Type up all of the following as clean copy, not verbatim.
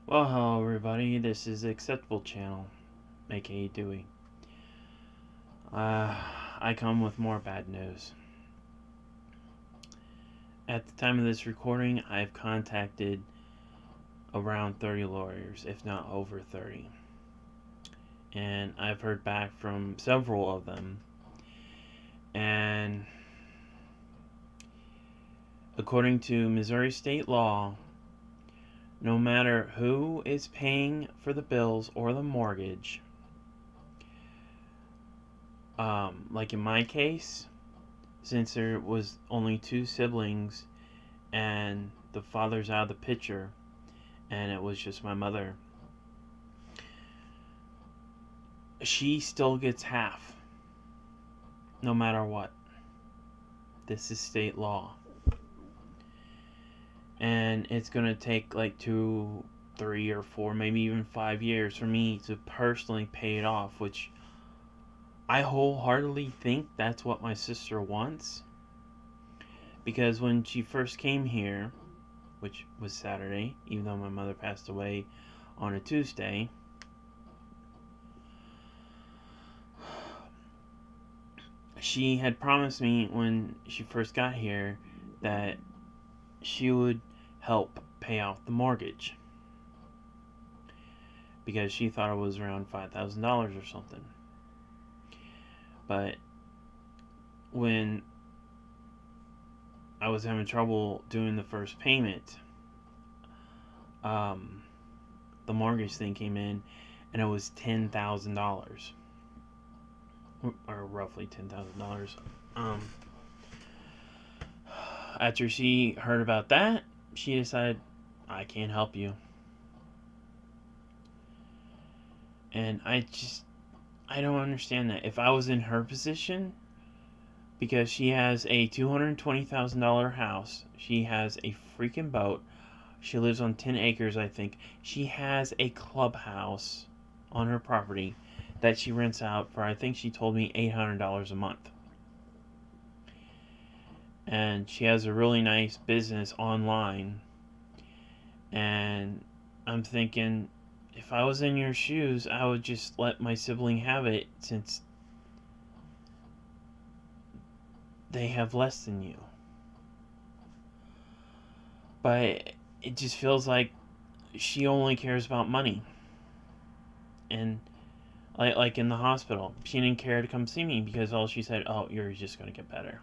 Well, hello everybody, this is Acceptable Channel, aka Dewey. I come with more bad news. At the time of this recording, I've contacted around 30 lawyers, if not over 30. And I've heard back from several of them. And according to Missouri state law, no matter who is paying for the bills or the mortgage, like in my case, since there was only two siblings and the father's out of the picture and it was just my mother, she still gets half no matter what. This is state law, and it's gonna take like 2, 3, or 4, maybe even 5 years for me to personally pay it off, which I wholeheartedly think that's what my sister wants. Because when she first came here, which was Saturday, even though my mother passed away on a Tuesday, she had promised me when she first got here that she would help pay off the mortgage. Because she thought it was around $5,000 or something. But when I was having trouble doing the first payment, the mortgage thing came in and it was $10,000, or roughly $10,000. After she heard about that, she decided, I can't help you. And I don't understand that. If I was in her position, because she has a $220,000 house, she has a freaking boat, she lives on 10 acres, I think. She has a clubhouse on her property that she rents out for, I think she told me, $800 a month. And she has a really nice business online. And I'm thinking, if I was in your shoes, I would just let my sibling have it, since they have less than you. But it just feels like she only cares about money. And like in the hospital, she didn't care to come see me because all she said, oh, you're just going to get better.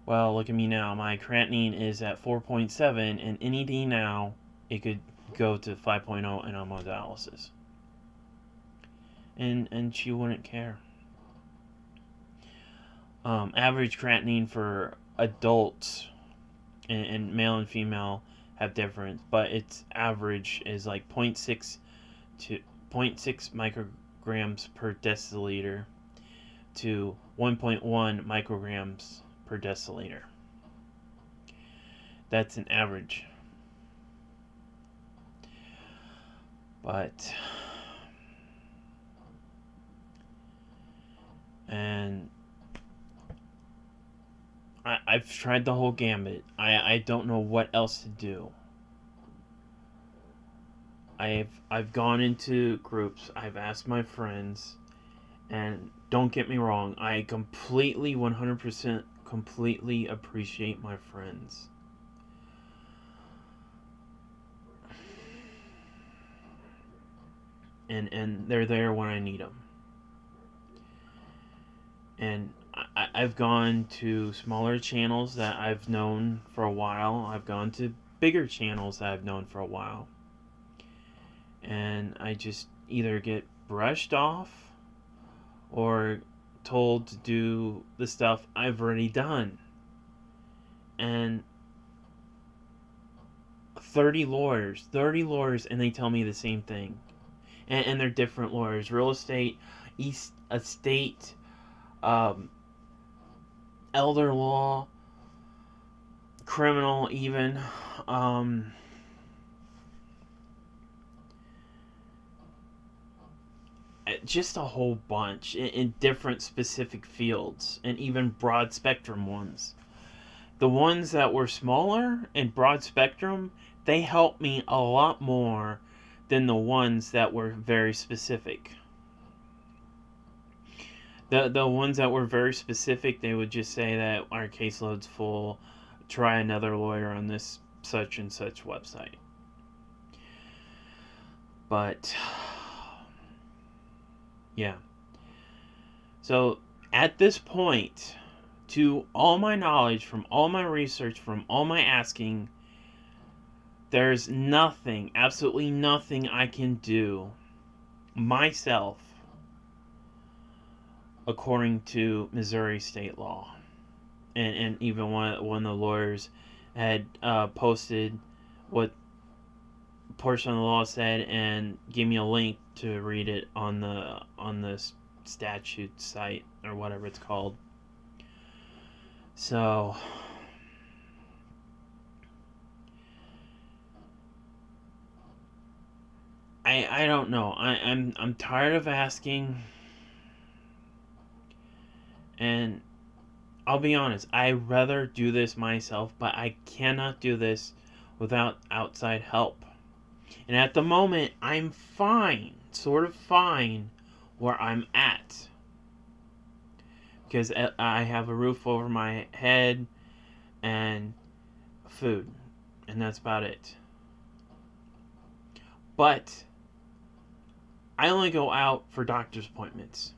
Well, look at me now. My creatinine is at 4.7, and any day now it could go to 5.0, and I'm on dialysis. And she wouldn't care. Average creatinine for adults and male and female have different, but its average is like 0.6 to 0.6 micrograms per deciliter to 1.1 micrograms per deciliter. That's an average. But and I've tried the whole gambit. I don't know what else to do. I've gone into groups. I've asked my friends, and don't get me wrong, I completely 100% completely appreciate my friends. And they're there when I need them. And I've gone to smaller channels that I've known for a while. I've gone to bigger channels that I've known for a while. And I just either get brushed off or told to do the stuff I've already done. And 30 lawyers, and they tell me the same thing. And they're different lawyers. Real estate, estate, elder law, criminal even, just a whole bunch in different specific fields, and even broad spectrum ones. The ones that were smaller and broad spectrum, they helped me a lot more than the ones that were very specific. The ones that were very specific, they would just say that our caseload's full, try another lawyer on this such and such website. But yeah. So at this point, to all my knowledge, from all my research, from all my asking, there's nothing, absolutely nothing I can do myself according to Missouri state law. And even one of the lawyers had posted what portion of the law said and gave me a link to read it on the statute site or whatever it's called. So I don't know. I'm tired of asking, and I'll be honest, I'd rather do this myself, but I cannot do this without outside help. And at the moment, I'm fine, sort of fine, where I'm at. Because I have a roof over my head and food. And that's about it. But I only go out for doctor's appointments.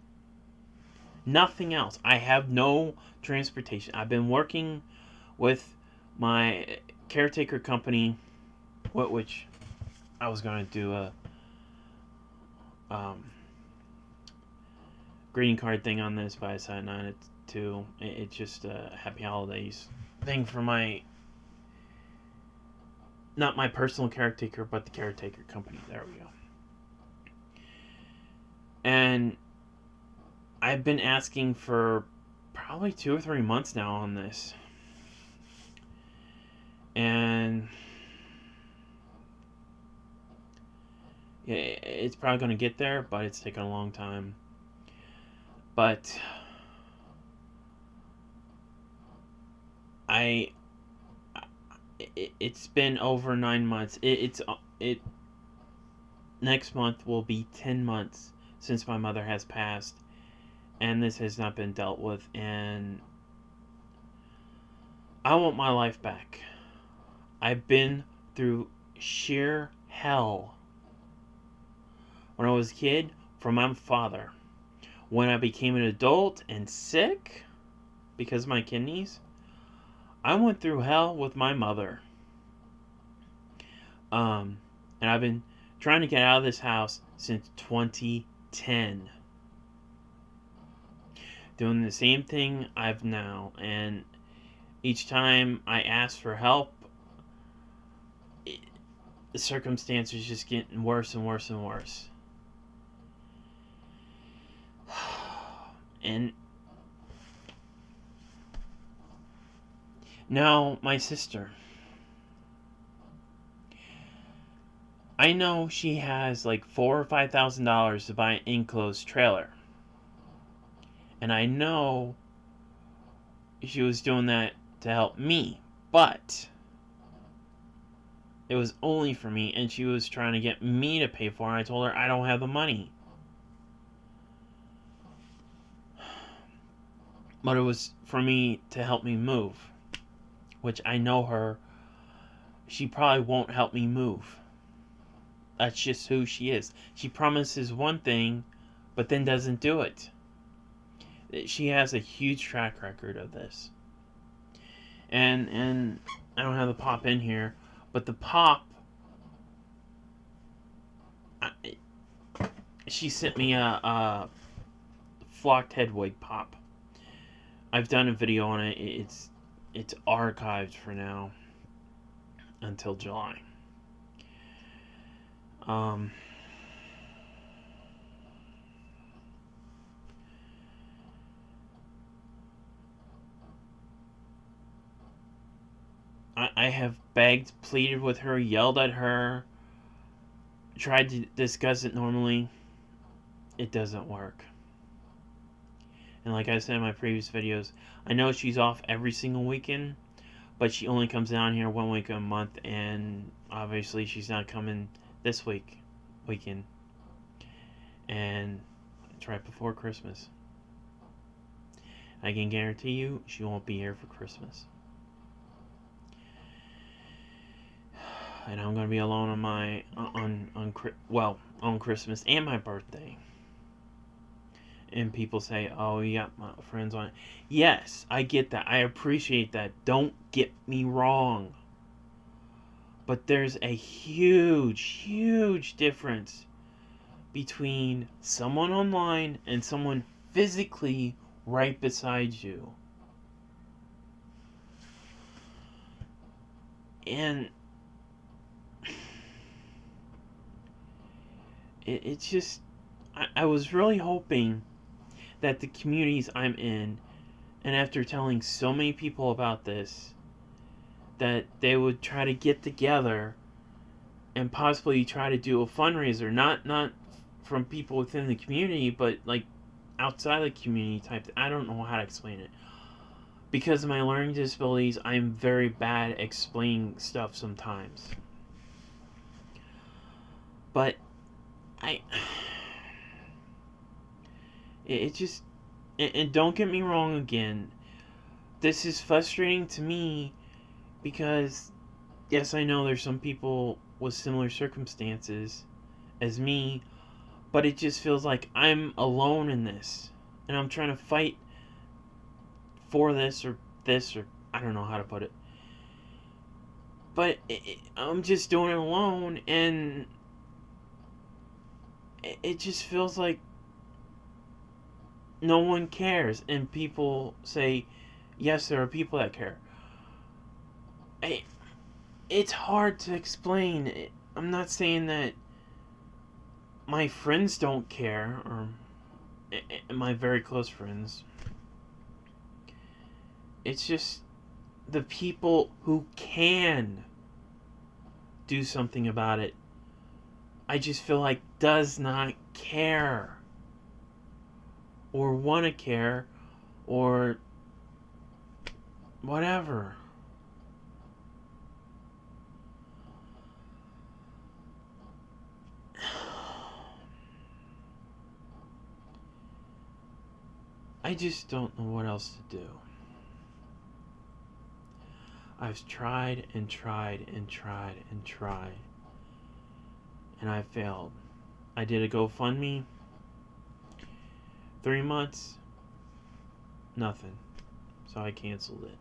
Nothing else. I have no transportation. I've been working with my caretaker company, which I was going to do a greeting card thing on this, but I decided not to. It's just a happy holidays thing for not my personal caretaker, but the caretaker company. There we go. And I've been asking for probably 2 or 3 months now on this. And yeah, it's probably going to get there, but it's taken a long time. But it's been over 9 months. Next month will be 10 months since my mother has passed, and this has not been dealt with, and I want my life back. I've been through sheer hell when I was a kid from my father. When I became an adult and sick because of my kidneys, I went through hell with my mother. And I've been trying to get out of this house since 2010. Doing the same thing I've now, and each time I ask for help, the circumstances just getting worse and worse and worse. And now my sister. I know she has like $4,000 or $5,000 to buy an enclosed trailer. And I know she was doing that to help me, but it was only for me, and she was trying to get me to pay for it. I told her I don't have the money. But it was for me to help me move, which I know her, she probably won't help me move. That's just who she is. She promises one thing, but then doesn't do it. She has a huge track record of this. And I don't have the pop in here, but the pop, she sent me a flocked head wig pop. I've done a video on it. It's archived for now until July. I have begged, pleaded with her, yelled at her, tried to discuss it normally. It doesn't work. And like I said in my previous videos, I know she's off every single weekend, but she only comes down here 1 week a month, and obviously she's not coming this weekend, and it's right before Christmas. I can guarantee you she won't be here for Christmas. And I'm gonna be alone on Christmas and my birthday. And people say, "Oh, you got my friends on it." Yes, I get that. I appreciate that. Don't get me wrong. But there's a huge, huge difference between someone online and someone physically right beside you. And it's just, I was really hoping that the communities I'm in, and after telling so many people about this, that they would try to get together and possibly try to do a fundraiser, not from people within the community, but like outside the community type. I don't know how to explain it. Because of my learning disabilities, I'm very bad at explaining stuff sometimes. But it just, and don't get me wrong again, this is frustrating to me because, yes, I know there's some people with similar circumstances as me, but it just feels like I'm alone in this, and I'm trying to fight for this, or I don't know how to put it, but I'm just doing it alone, and it just feels like no one cares. And people say, yes, there are people that care. It's hard to explain. I'm not saying that my friends don't care, or my very close friends. It's just the people who can do something about it, I just feel like does not care, or want to care, or whatever. I just don't know what else to do. I've tried and tried and tried and tried, and I failed. I did a GoFundMe. 3 months, nothing. So I canceled it.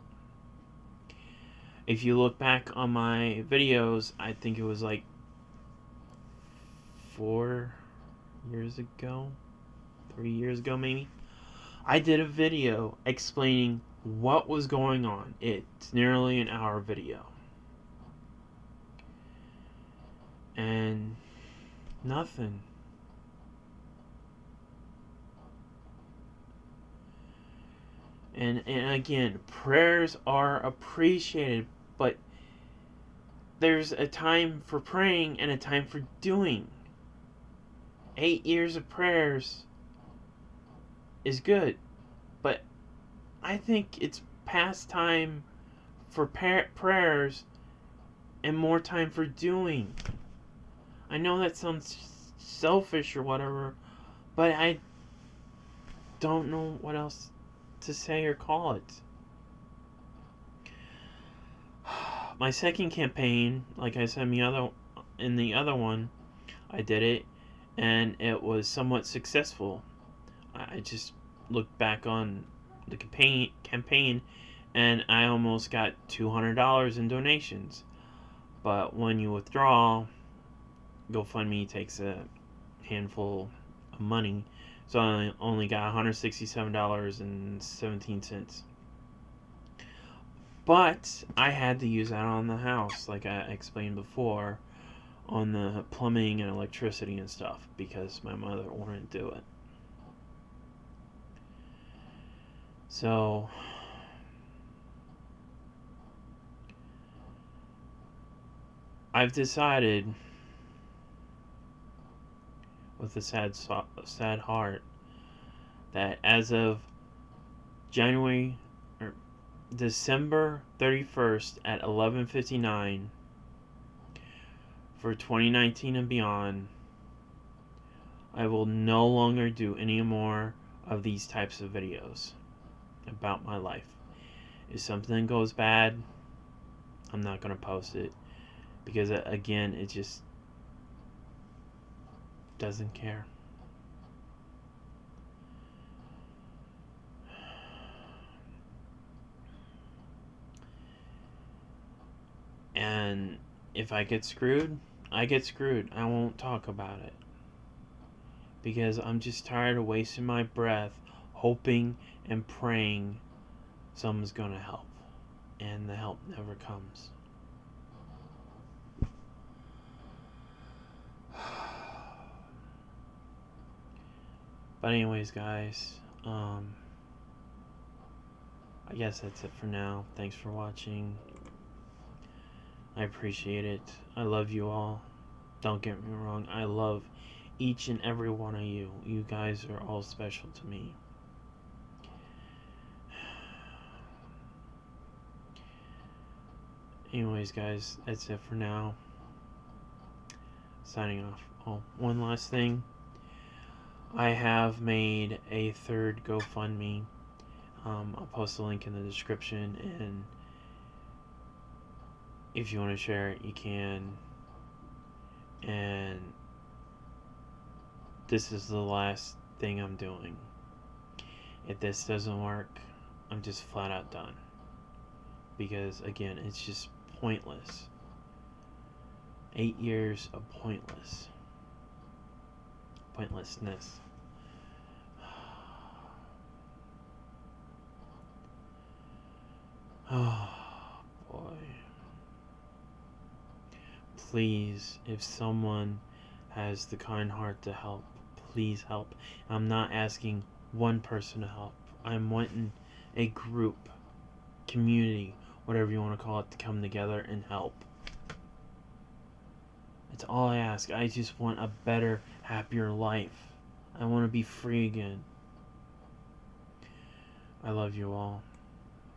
If you look back on my videos, I think it was like 4 years ago, 3 years ago maybe, I did a video explaining what was going on. It's nearly an hour video. And nothing. And again, prayers are appreciated, but there's a time for praying and a time for doing. 8 years of prayers is good, but I think it's past time for prayers and more time for doing. I know that sounds selfish or whatever, but I don't know what else to say or call it. My second campaign, like I said in the other one, I did it, and it was somewhat successful. I just looked back on the campaign, and I almost got $200 in donations. But when you withdraw, GoFundMe takes a handful of money, so I only got $167.17. But I had to use that on the house, like I explained before, on the plumbing and electricity and stuff, because my mother wouldn't do it. So I've decided, with a sad heart, that as of December 31st at 11:59, for 2019 and beyond, I will no longer do any more of these types of videos about my life. If something goes bad, I'm not going to post it. Because, again, it just doesn't care. And if I get screwed, I get screwed. I won't talk about it. Because I'm just tired of wasting my breath hoping and praying someone's gonna help. And the help never comes. But anyways, guys, I guess that's it for now. Thanks for watching. I appreciate it. I love you all. Don't get me wrong. I love each and every one of you. You guys are all special to me. Anyways, guys, that's it for now. Signing off. Oh, one last thing. I have made a third GoFundMe. I'll post the link in the description, and if you want to share it, you can. And this is the last thing I'm doing. If this doesn't work, I'm just flat out done. Because, again, it's just pointless. 8 years of pointlessness. Oh, boy. Please, if someone has the kind heart to help, please help. I'm not asking one person to help. I'm wanting a group, community, whatever you want to call it, to come together and help. That's all I ask. I just want a better, happier life. I want to be free again. I love you all.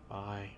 Bye.